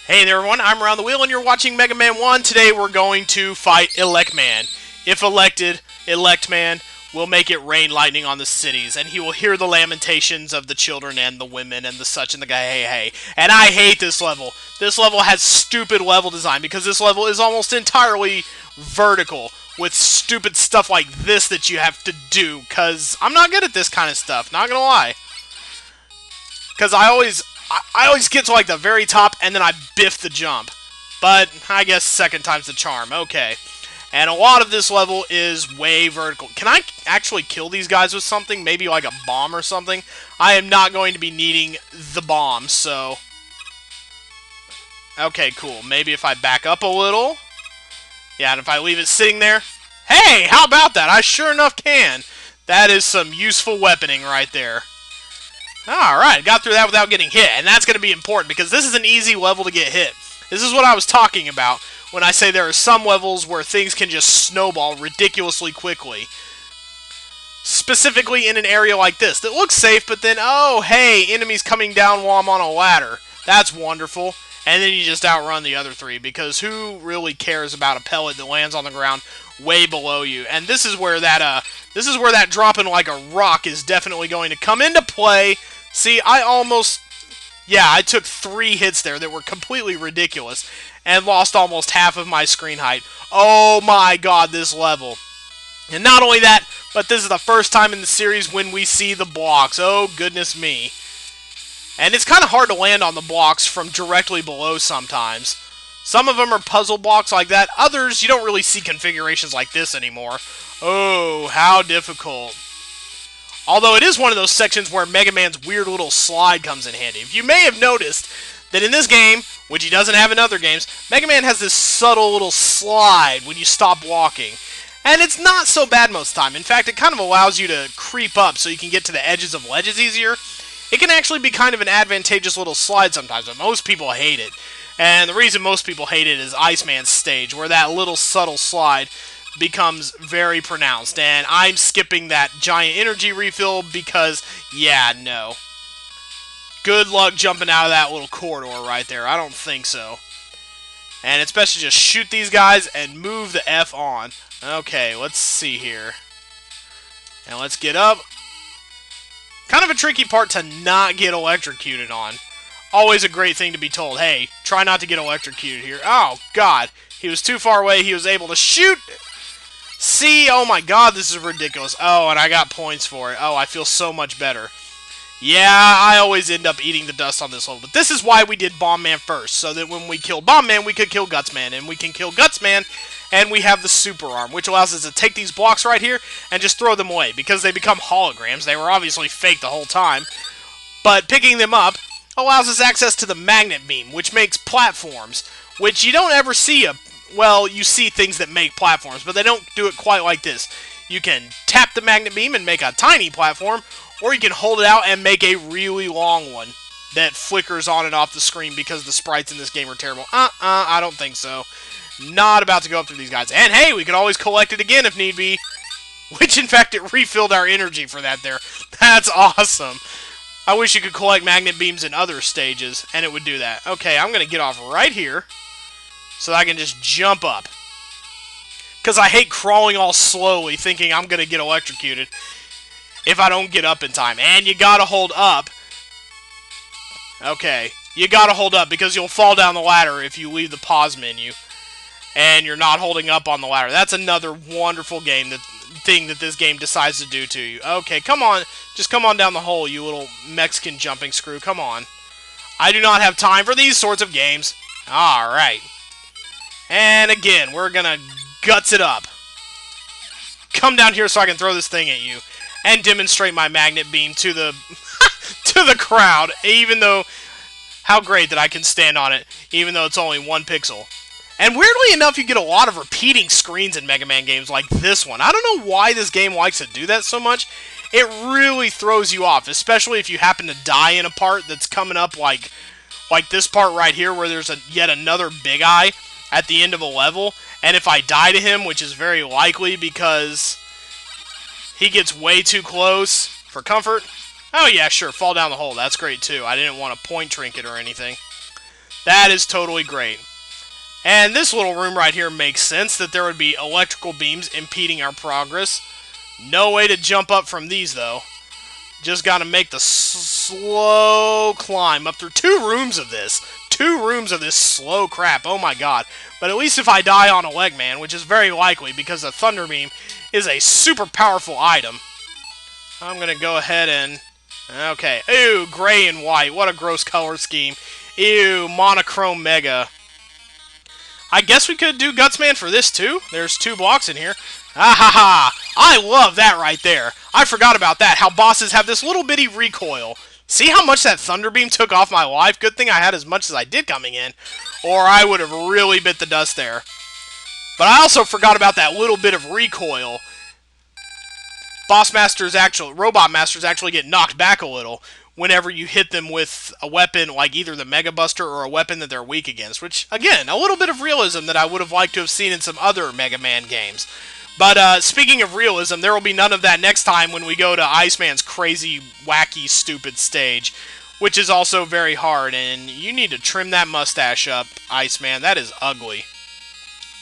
Hey there everyone, I'm Around the Wheel and you're watching Mega Man 1. Today we're going to fight Elect Man. If elected, Elect Man will make it rain lightning on the cities, and he will hear the lamentations of the children and the women and the such and the guy, hey. And I hate this level. This level has stupid level design because this level is almost entirely vertical with stupid stuff like this that you have to do, because I'm not good at this kind of stuff, not gonna lie. Because I always get to like the very top and then I biff the jump. But I guess second time's the charm. Okay. And a lot of this level is way vertical. Can I actually kill these guys with something? Maybe like a bomb or something? I am not going to be needing the bomb, so... Okay, cool. Maybe if I back up a little. Yeah, and if I leave it sitting there. Hey, how about that? I sure enough can. That is some useful weaponing right there. Alright, got through that without getting hit, and that's going to be important because this is an easy level to get hit. This is what I was talking about when I say there are some levels where things can just snowball ridiculously quickly. Specifically in an area like this that looks safe, but then, oh, hey, enemies coming down while I'm on a ladder. That's wonderful. And then you just outrun the other three, because who really cares about a pellet that lands on the ground way below you? And this is where that dropping like a rock is definitely going to come into play. See, I took 3 hits there that were completely ridiculous and lost almost half of my screen height. Oh my god, this level. And not only that, but this is the first time in the series when we see the blocks. Oh, goodness me. And it's kind of hard to land on the blocks from directly below sometimes. Some of them are puzzle blocks like that. Others, you don't really see configurations like this anymore. Oh, how difficult. Although it is one of those sections where Mega Man's weird little slide comes in handy. If you may have noticed that in this game, which he doesn't have in other games, Mega Man has this subtle little slide when you stop walking. And it's not so bad most of the time. In fact, it kind of allows you to creep up so you can get to the edges of ledges easier. It can actually be kind of an advantageous little slide sometimes, but most people hate it. And the reason most people hate it is Iceman's stage, where that little subtle slide becomes very pronounced. And I'm skipping that giant energy refill because, yeah, no. Good luck jumping out of that little corridor right there. I don't think so. And it's best to just shoot these guys and move the F on. Okay, let's see here. And let's get up. Kind of a tricky part to not get electrocuted on. Always a great thing to be told. Hey, try not to get electrocuted here. Oh, God. He was too far away. He was able to shoot. See? Oh, my God. This is ridiculous. Oh, and I got points for it. Oh, I feel so much better. Yeah, I always end up eating the dust on this level. But this is why we did Bomb Man first. So that when we killed Bomb Man, we could kill Guts Man. And we can kill Guts Man, and we have the Super Arm, which allows us to take these blocks right here and just throw them away. Because they become holograms. They were obviously fake the whole time. But picking them up allows us access to the magnet beam, which makes platforms, which you don't ever see. Well, you see things that make platforms, but they don't do it quite like this. You can tap the magnet beam and make a tiny platform, or you can hold it out and make a really long one that flickers on and off the screen because the sprites in this game are terrible. I don't think so. Not about to go up through these guys. And hey, we can always collect it again if need be. Which, in fact, it refilled our energy for that there. That's awesome. I wish you could collect magnet beams in other stages, and it would do that. Okay, I'm going to get off right here so that I can just jump up. Because I hate crawling all slowly thinking I'm going to get electrocuted if I don't get up in time. And you got to hold up. Okay, you got to hold up because you'll fall down the ladder if you leave the pause menu and you're not holding up on the ladder. That's another wonderful thing that this game decides to do to you. Okay, come on. Just come on down the hole, you little Mexican jumping screw. Come on. I do not have time for these sorts of games. Alright. And again, we're gonna guts it up. Come down here so I can throw this thing at you. And demonstrate my magnet beam to the to the crowd. Even though, how great that I can stand on it, even though it's only 1 pixel. And weirdly enough, you get a lot of repeating screens in Mega Man games like this one. I don't know why this game likes to do that so much. It really throws you off, especially if you happen to die in a part that's coming up like this part right here where there's yet another Big Eye at the end of a level. And if I die to him, which is very likely because he gets way too close for comfort. Oh yeah, sure, fall down the hole. That's great too. I didn't want a point trinket or anything. That is totally great. And this little room right here makes sense, that there would be electrical beams impeding our progress. No way to jump up from these, though. Just gotta make the slow climb up through 2 rooms of this. 2 rooms of this slow crap, oh my god. But at least if I die on a leg man, which is very likely because a Thunder Beam is a super powerful item, I'm gonna go ahead and... Okay, ew, gray and white, what a gross color scheme. Ew, monochrome mega. I guess we could do Gutsman for this too. There's 2 blocks in here. Ah ha ha! I love that right there. I forgot about that, how bosses have this little bitty recoil. See how much that Thunder Beam took off my life? Good thing I had as much as I did coming in, or I would have really bit the dust there. But I also forgot about that little bit of recoil. Robot Masters actually get knocked back a little whenever you hit them with a weapon like either the Mega Buster or a weapon that they're weak against, which, again, a little bit of realism that I would have liked to have seen in some other Mega Man games. But speaking of realism, there will be none of that next time when we go to Iceman's crazy, wacky, stupid stage, which is also very hard, and you need to trim that mustache up, Iceman. That is ugly.